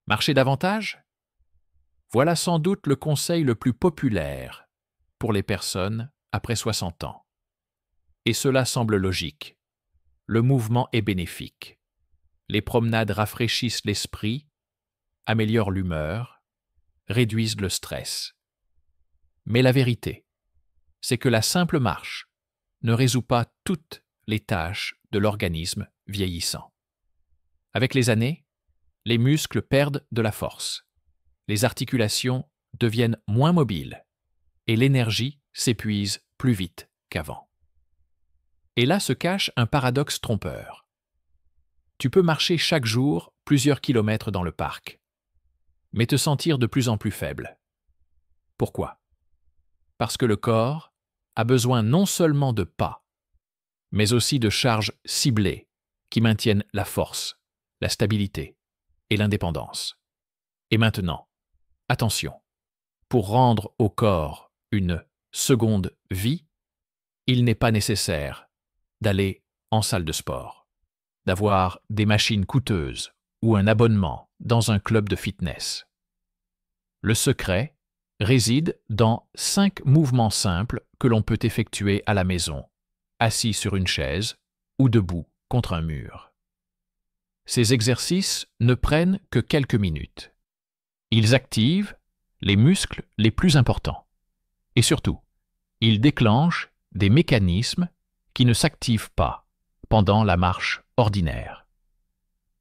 Marcher davantage? Voilà sans doute le conseil le plus populaire pour les personnes après 60 ans. Et cela semble logique. Le mouvement est bénéfique. Les promenades rafraîchissent l'esprit, améliorent l'humeur, réduisent le stress. Mais la vérité, c'est que la simple marche ne résout pas toutes les tâches de l'organisme vieillissant. Avec les années, les muscles perdent de la force, les articulations deviennent moins mobiles et l'énergie s'épuise plus vite qu'avant. Et là se cache un paradoxe trompeur. Tu peux marcher chaque jour plusieurs kilomètres dans le parc, mais te sentir de plus en plus faible. Pourquoi? Parce que le corps a besoin non seulement de pas, mais aussi de charges ciblées qui maintiennent la force, la stabilité et l'indépendance. Et maintenant, attention, pour rendre au corps une seconde vie, il n'est pas nécessaire d'aller en salle de sport, d'avoir des machines coûteuses ou un abonnement dans un club de fitness. Le secret réside dans 5 mouvements simples que l'on peut effectuer à la maison, assis sur une chaise ou debout contre un mur. Ces exercices ne prennent que quelques minutes. Ils activent les muscles les plus importants. Et surtout, ils déclenchent des mécanismes qui ne s'activent pas pendant la marche ordinaire.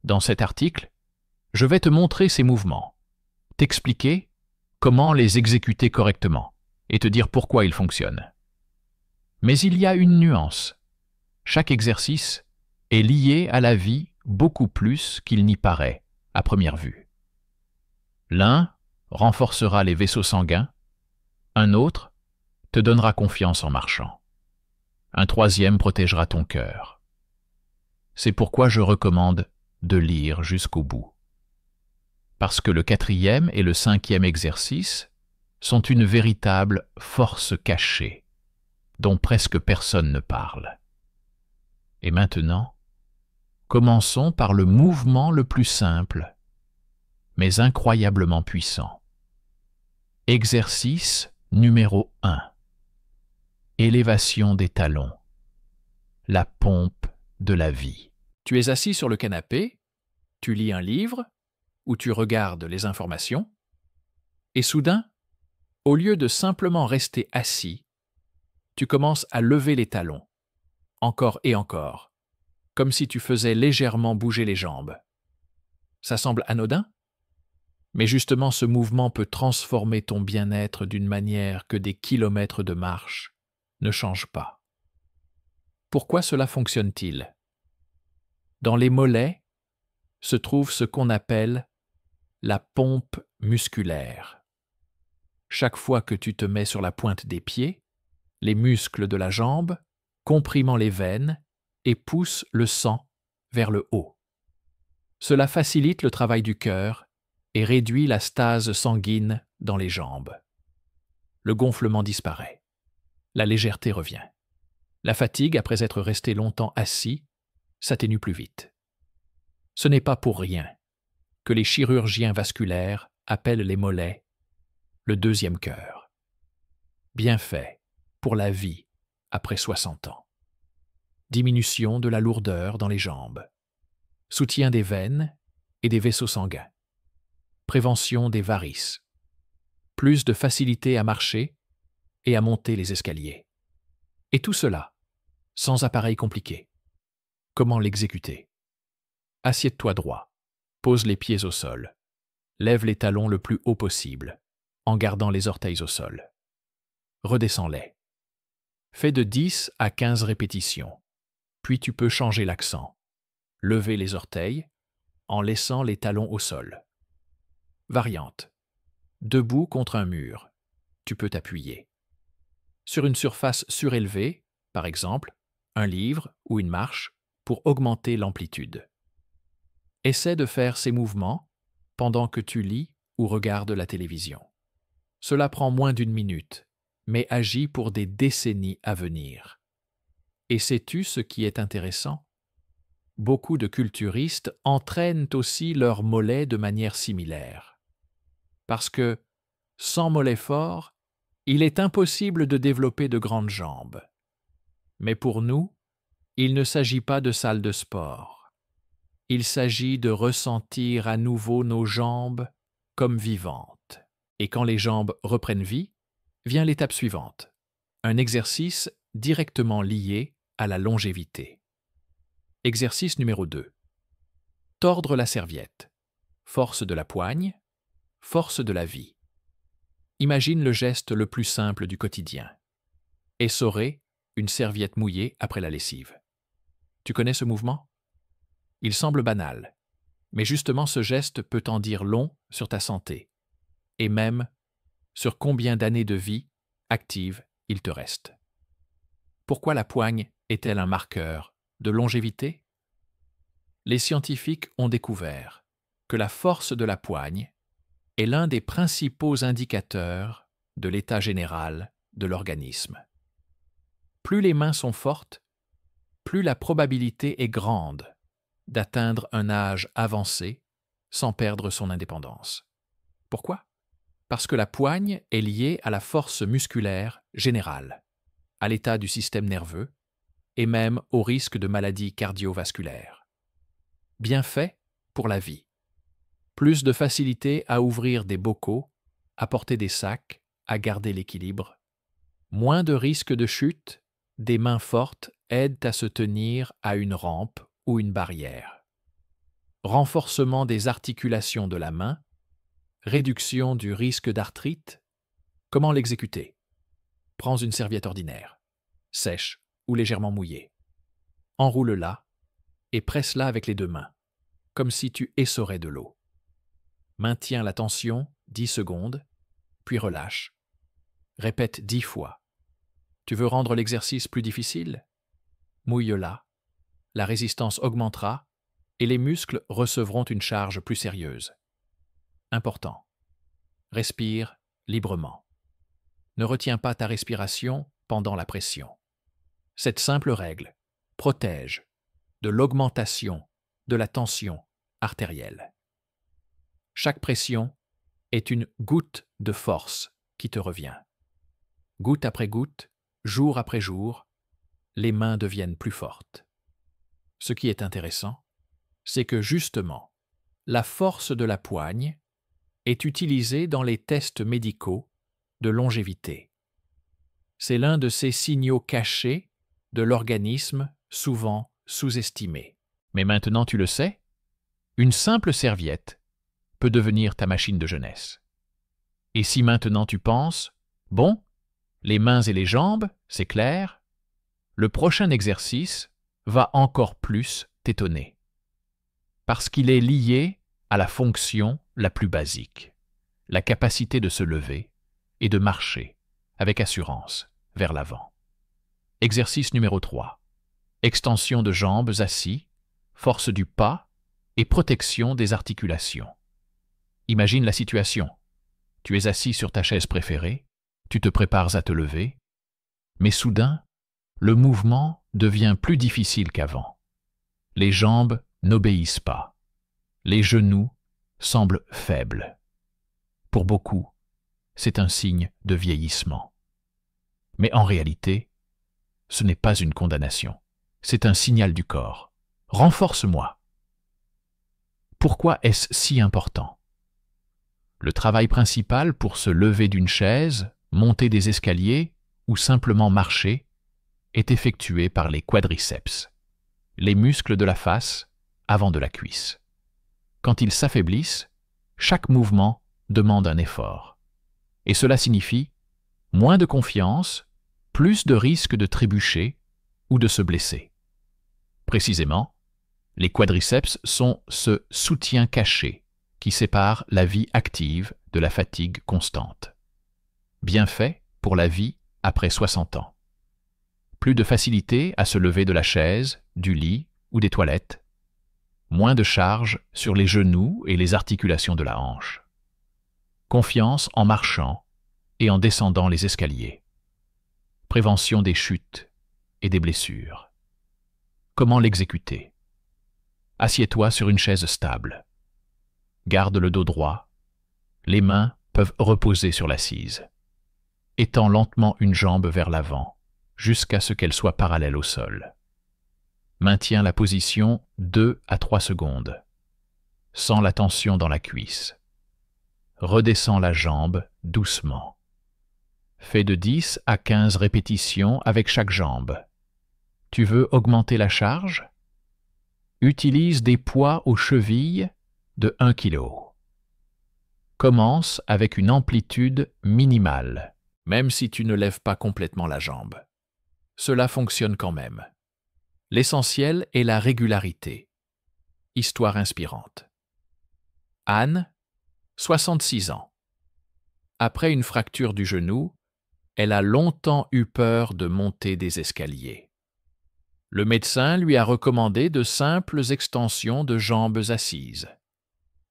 Dans cet article, je vais te montrer ces mouvements, t'expliquer comment les exécuter correctement et te dire pourquoi ils fonctionnent. Mais il y a une nuance. Chaque exercice est lié à la vie beaucoup plus qu'il n'y paraît à première vue. L'un renforcera les vaisseaux sanguins, un autre te donnera confiance en marchant. Un troisième protégera ton cœur. C'est pourquoi je recommande de lire jusqu'au bout. Parce que le 4e et le 5e exercice sont une véritable force cachée, dont presque personne ne parle. Et maintenant, commençons par le mouvement le plus simple, mais incroyablement puissant. Exercice numéro 1. Élévation des talons. La pompe de la vie. Tu es assis sur le canapé, tu lis un livre ou tu regardes les informations, et soudain, au lieu de simplement rester assis, tu commences à lever les talons, encore et encore, comme si tu faisais légèrement bouger les jambes. Ça semble anodin? Mais justement, ce mouvement peut transformer ton bien-être d'une manière que des kilomètres de marche ne changent pas. Pourquoi cela fonctionne-t-il? Dans les mollets se trouve ce qu'on appelle la pompe musculaire. Chaque fois que tu te mets sur la pointe des pieds, les muscles de la jambe comprimant les veines et poussent le sang vers le haut. Cela facilite le travail du cœur et réduit la stase sanguine dans les jambes. Le gonflement disparaît. La légèreté revient. La fatigue, après être resté longtemps assis, s'atténue plus vite. Ce n'est pas pour rien que les chirurgiens vasculaires appellent les mollets le 2e cœur. Bien fait pour la vie après 60 ans. Diminution de la lourdeur dans les jambes. Soutien des veines et des vaisseaux sanguins. Prévention des varices. Plus de facilité à marcher et à monter les escaliers. Et tout cela, sans appareil compliqué. Comment l'exécuter? Assieds-toi droit. Pose les pieds au sol. Lève les talons le plus haut possible, en gardant les orteils au sol. Redescends-les. Fais de 10 à 15 répétitions. Puis tu peux changer l'accent. Lever les orteils en laissant les talons au sol. Variante. Debout contre un mur. Tu peux t'appuyer. Sur une surface surélevée, par exemple, un livre ou une marche, pour augmenter l'amplitude. Essaie de faire ces mouvements pendant que tu lis ou regardes la télévision. Cela prend moins d'1 minute, mais agit pour des décennies à venir. Et sais-tu ce qui est intéressant? beaucoup de culturistes entraînent aussi leurs mollets de manière similaire. Parce que, sans mollets forts, il est impossible de développer de grandes jambes. Mais pour nous, il ne s'agit pas de salle de sport. Il s'agit de ressentir à nouveau nos jambes comme vivantes. Et quand les jambes reprennent vie, vient l'étape suivante, un exercice directement lié à la longévité. Exercice numéro 2. Tordre la serviette. Force de la poigne, force de la vie. Imagine le geste le plus simple du quotidien. Essorer une serviette mouillée après la lessive. Tu connais ce mouvement? Il semble banal, mais justement ce geste peut en dire long sur ta santé, et même sur combien d'années de vie active il te reste. Pourquoi la poigne est-elle un marqueur de longévité? Les scientifiques ont découvert que la force de la poigne est l'un des principaux indicateurs de l'état général de l'organisme. Plus les mains sont fortes, plus la probabilité est grande d'atteindre un âge avancé sans perdre son indépendance. Pourquoi? Parce que la poigne est liée à la force musculaire générale, à l'état du système nerveux et même au risque de maladies cardiovasculaires. Bien fait pour la vie. Plus de facilité à ouvrir des bocaux, à porter des sacs, à garder l'équilibre. Moins de risque de chute, des mains fortes aident à se tenir à une rampe ou une barrière. Renforcement des articulations de la main, réduction du risque d'arthrite. Comment l'exécuter? Prends une serviette ordinaire, sèche ou légèrement mouillée. Enroule-la et presse-la avec les deux mains, comme si tu essorais de l'eau. Maintiens la tension 10 secondes, puis relâche. Répète 10 fois. Tu veux rendre l'exercice plus difficile? Mouille-la, la résistance augmentera et les muscles recevront une charge plus sérieuse. Important. Respire librement. Ne retiens pas ta respiration pendant la pression. Cette simple règle protège de l'augmentation de la tension artérielle. Chaque pression est une goutte de force qui te revient. Goutte après goutte, jour après jour, les mains deviennent plus fortes. Ce qui est intéressant, c'est que justement, la force de la poigne est utilisée dans les tests médicaux de longévité. C'est l'un de ces signaux cachés de l'organisme souvent sous-estimé. Mais maintenant tu le sais, une simple serviette peut devenir ta machine de jeunesse. Et si maintenant tu penses, bon, les mains et les jambes, c'est clair, le prochain exercice va encore plus t'étonner. Parce qu'il est lié à la fonction la plus basique, la capacité de se lever et de marcher avec assurance vers l'avant. Exercice numéro 3. Extension de jambes assis, force du pas et protection des articulations. Imagine la situation. Tu es assis sur ta chaise préférée, tu te prépares à te lever, mais soudain, le mouvement devient plus difficile qu'avant. Les jambes n'obéissent pas. Les genoux semblent faibles. Pour beaucoup, c'est un signe de vieillissement. Mais en réalité, ce n'est pas une condamnation. C'est un signal du corps. Renforce-moi. Pourquoi est-ce si important? Le travail principal pour se lever d'une chaise, monter des escaliers ou simplement marcher est effectué par les quadriceps, les muscles de la face avant de la cuisse. Quand ils s'affaiblissent, chaque mouvement demande un effort. Et cela signifie moins de confiance, plus de risque de trébucher ou de se blesser. Précisément, les quadriceps sont ce soutien caché qui sépare la vie active de la fatigue constante. Bien fait pour la vie après 60 ans. Plus de facilité à se lever de la chaise, du lit ou des toilettes. Moins de charge sur les genoux et les articulations de la hanche. Confiance en marchant et en descendant les escaliers. Prévention des chutes et des blessures. Comment l'exécuter? Assieds-toi sur une chaise stable. Garde le dos droit. Les mains peuvent reposer sur l'assise. Étends lentement une jambe vers l'avant, jusqu'à ce qu'elle soit parallèle au sol. Maintiens la position 2 à 3 secondes. Sens la tension dans la cuisse. Redescends la jambe doucement. Fais de 10 à 15 répétitions avec chaque jambe. Tu veux augmenter la charge? Utilise des poids aux chevilles de 1 kg. Commence avec une amplitude minimale, même si tu ne lèves pas complètement la jambe. Cela fonctionne quand même. L'essentiel est la régularité. Histoire inspirante. Anne, 66 ans. Après une fracture du genou, elle a longtemps eu peur de monter des escaliers. Le médecin lui a recommandé de simples extensions de jambes assises.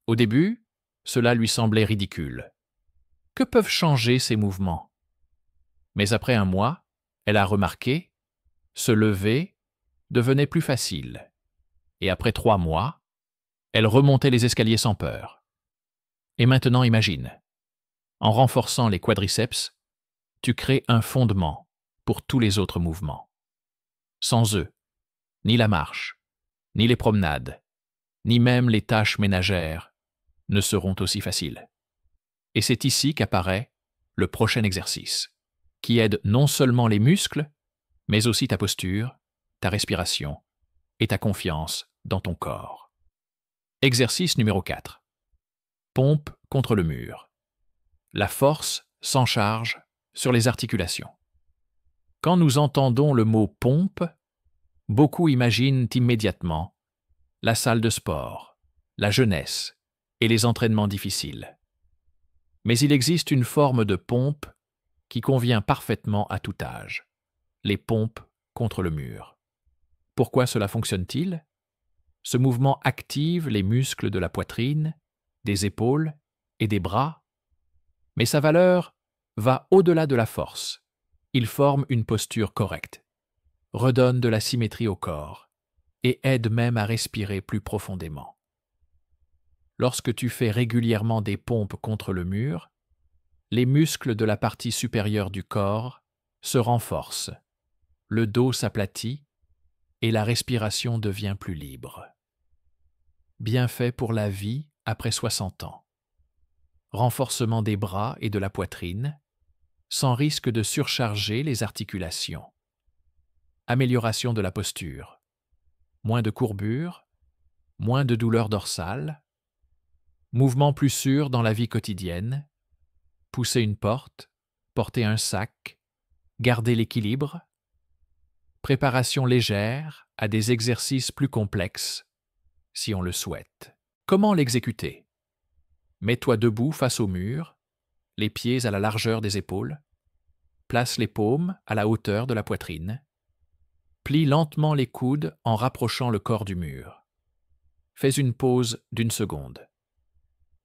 Au début, cela lui semblait ridicule. Que peuvent changer ces mouvements? Mais après un mois, elle a remarqué, se lever devenait plus facile. Et après 3 mois, elle remontait les escaliers sans peur. Et maintenant, imagine, en renforçant les quadriceps, tu crées un fondement pour tous les autres mouvements. Sans eux, ni la marche, ni les promenades, ni même les tâches ménagères ne seront aussi faciles. Et c'est ici qu'apparaît le prochain exercice, qui aide non seulement les muscles, mais aussi ta posture, ta respiration et ta confiance dans ton corps. Exercice numéro 4. Pompe contre le mur. La force sans charge sur les articulations. Quand nous entendons le mot pompe, beaucoup imaginent immédiatement la salle de sport, la jeunesse et les entraînements difficiles. Mais il existe une forme de pompe qui convient parfaitement à tout âge, les pompes contre le mur. Pourquoi cela fonctionne-t-il? Ce mouvement active les muscles de la poitrine, des épaules et des bras, mais sa valeur va au-delà de la force. Il forme une posture correcte, redonne de la symétrie au corps et aide même à respirer plus profondément. Lorsque tu fais régulièrement des pompes contre le mur, les muscles de la partie supérieure du corps se renforcent, le dos s'aplatit et la respiration devient plus libre. Bienfait pour la vie après 60 ans. Renforcement des bras et de la poitrine, sans risque de surcharger les articulations. Amélioration de la posture. Moins de courbures, moins de douleurs dorsales. Mouvement plus sûr dans la vie quotidienne. Pousser une porte, porter un sac, garder l'équilibre. Préparation légère à des exercices plus complexes, si on le souhaite. Comment l'exécuter? Mets-toi debout face au mur, les pieds à la largeur des épaules. Place les paumes à la hauteur de la poitrine. Plie lentement les coudes en rapprochant le corps du mur. Fais une pause d'1 seconde.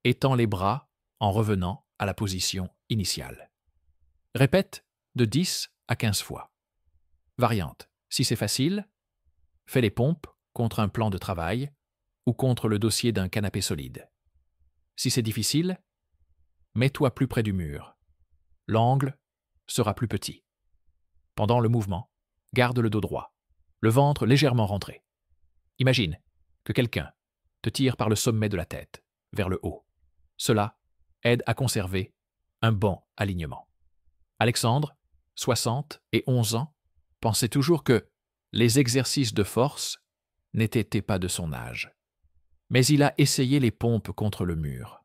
Étends les bras en revenant à la position initiale. Répète de 10 à 15 fois. Variante. Si c'est facile, fais les pompes contre un plan de travail ou contre le dossier d'un canapé solide. Si c'est difficile, mets-toi plus près du mur. L'angle sera plus petit. Pendant le mouvement, garde le dos droit, le ventre légèrement rentré. Imagine que quelqu'un te tire par le sommet de la tête, vers le haut. Cela aide à conserver un bon alignement. Alexandre, 60 et 11 ans, pensait toujours que les exercices de force n'étaient pas de son âge. Mais il a essayé les pompes contre le mur.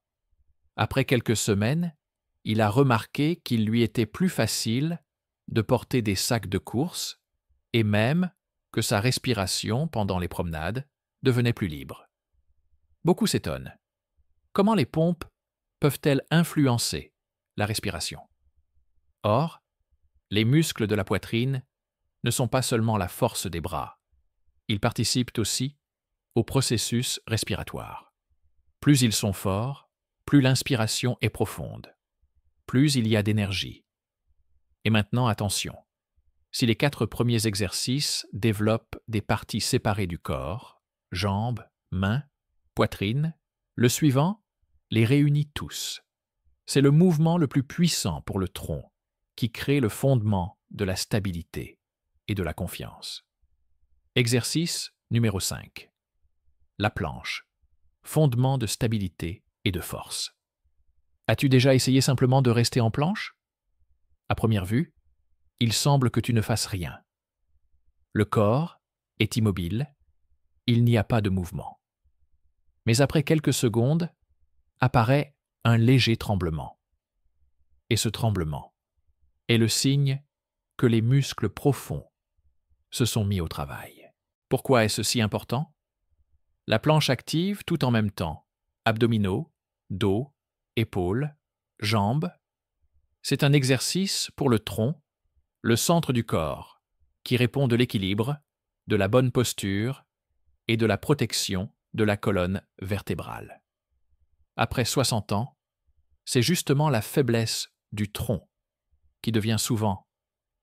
Après quelques semaines, il a remarqué qu'il lui était plus facile de porter des sacs de course et même que sa respiration pendant les promenades devenait plus libre. Beaucoup s'étonnent. Comment les pompes peuvent-elles influencer la respiration? Or, les muscles de la poitrine ne sont pas seulement la force des bras. Ils participent aussi au processus respiratoire. Plus ils sont forts, plus l'inspiration est profonde, plus il y a d'énergie. Et maintenant, attention. Si les 4 premiers exercices développent des parties séparées du corps, jambes, mains, poitrine. Le suivant les réunit tous. C'est le mouvement le plus puissant pour le tronc qui crée le fondement de la stabilité et de la confiance. Exercice numéro 5. La planche. Fondement de stabilité et de force. As-tu déjà essayé simplement de rester en planche? À première vue, il semble que tu ne fasses rien. Le corps est immobile, il n'y a pas de mouvement. Mais après quelques secondes, apparaît un léger tremblement. Et ce tremblement est le signe que les muscles profonds se sont mis au travail. Pourquoi est-ce si important? La planche active tout en même temps, abdominaux, dos, épaules, jambes. C'est un exercice pour le tronc, le centre du corps, qui répond de l'équilibre, de la bonne posture et de la protection de la colonne vertébrale. Après 60 ans, c'est justement la faiblesse du tronc qui devient souvent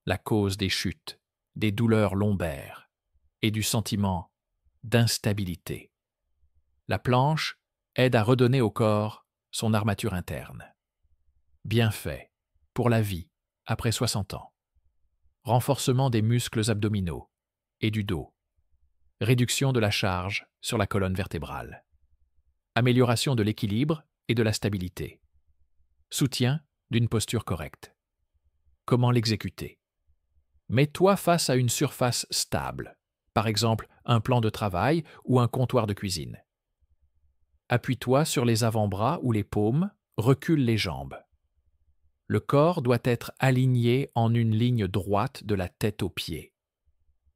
la cause des chutes, des douleurs lombaires et du sentiment d'instabilité. La planche aide à redonner au corps son armature interne. Bienfait pour la vie après 60 ans. Renforcement des muscles abdominaux et du dos. Réduction de la charge sur la colonne vertébrale. Amélioration de l'équilibre et de la stabilité. Soutien d'une posture correcte. Comment l'exécuter? Mets-toi face à une surface stable, par exemple un plan de travail ou un comptoir de cuisine. Appuie-toi sur les avant-bras ou les paumes, recule les jambes. Le corps doit être aligné en une ligne droite de la tête aux pieds.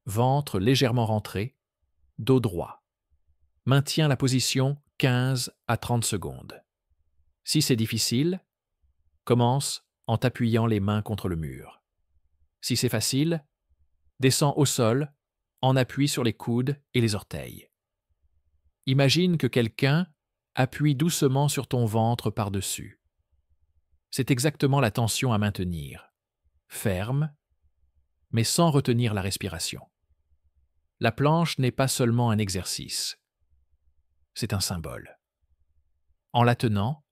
Ventre légèrement rentré, dos droit. Maintiens la position 15 à 30 secondes. Si c'est difficile, commence en t'appuyant les mains contre le mur. Si c'est facile, descends au sol en appui sur les coudes et les orteils. Imagine que quelqu'un appuie doucement sur ton ventre par-dessus. C'est exactement la tension à maintenir. Ferme, mais sans retenir la respiration. La planche n'est pas seulement un exercice, c'est un symbole. En la tenant,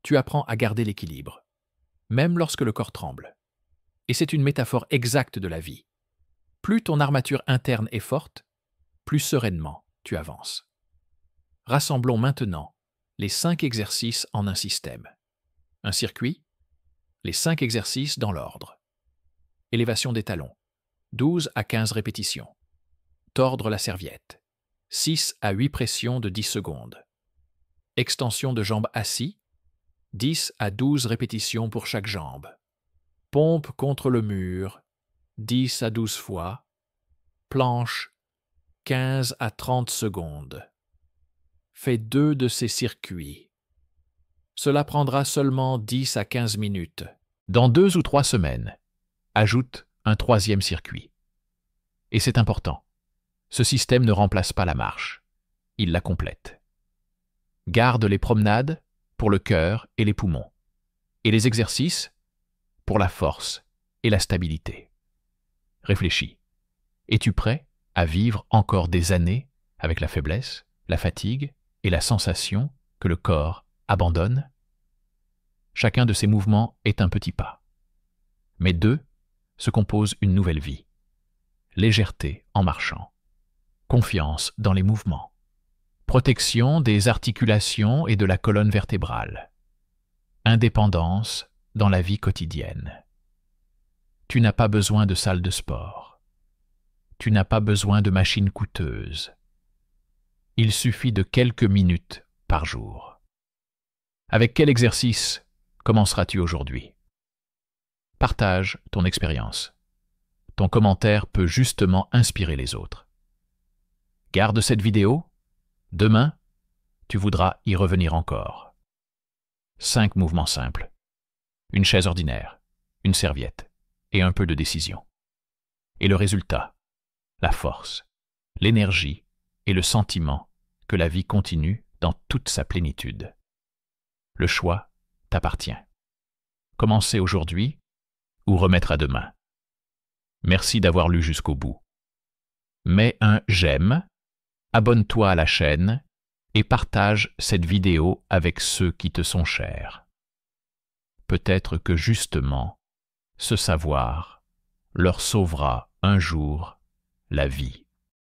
tu apprends à garder l'équilibre, même lorsque le corps tremble. Et c'est une métaphore exacte de la vie. Plus ton armature interne est forte, plus sereinement tu avances. Rassemblons maintenant les 5 exercices en un système. Un circuit, les 5 exercices dans l'ordre. Élévation des talons, 12 à 15 répétitions. Tordre la serviette, 6 à 8 pressions de 10 secondes. Extension de jambes assis, 10 à 12 répétitions pour chaque jambe. Pompe contre le mur, 10 à 12 fois. Planche, 15 à 30 secondes. Fais 2 de ces circuits. Cela prendra seulement 10 à 15 minutes. Dans 2 ou 3 semaines, ajoute un 3e circuit. Et c'est important. Ce système ne remplace pas la marche. Il la complète. Garde les promenades pour le cœur et les poumons. Et les exercices pour la force et la stabilité. Réfléchis. Es-tu prêt à vivre encore des années avec la faiblesse, la fatigue et la sensation que le corps abandonne? Chacun de ces mouvements est un petit pas. Mais d'eux se compose une nouvelle vie. Légèreté en marchant. Confiance dans les mouvements. Protection des articulations et de la colonne vertébrale. Indépendance dans la vie quotidienne. Tu n'as pas besoin de salle de sport. Tu n'as pas besoin de machines coûteuses. Il suffit de quelques minutes par jour. Avec quel exercice commenceras-tu aujourd'hui? Partage ton expérience. Ton commentaire peut justement inspirer les autres. Garde cette vidéo. Demain, tu voudras y revenir encore. 5 mouvements simples. Une chaise ordinaire, une serviette et un peu de décision. Et le résultat, la force, l'énergie et le sentiment que la vie continue dans toute sa plénitude. Le choix t'appartient. Commencer aujourd'hui ou remettre à demain. Merci d'avoir lu jusqu'au bout. Mets un j'aime abonne-toi à la chaîne et partage cette vidéo avec ceux qui te sont chers. Peut-être que justement, ce savoir leur sauvera un jour la vie.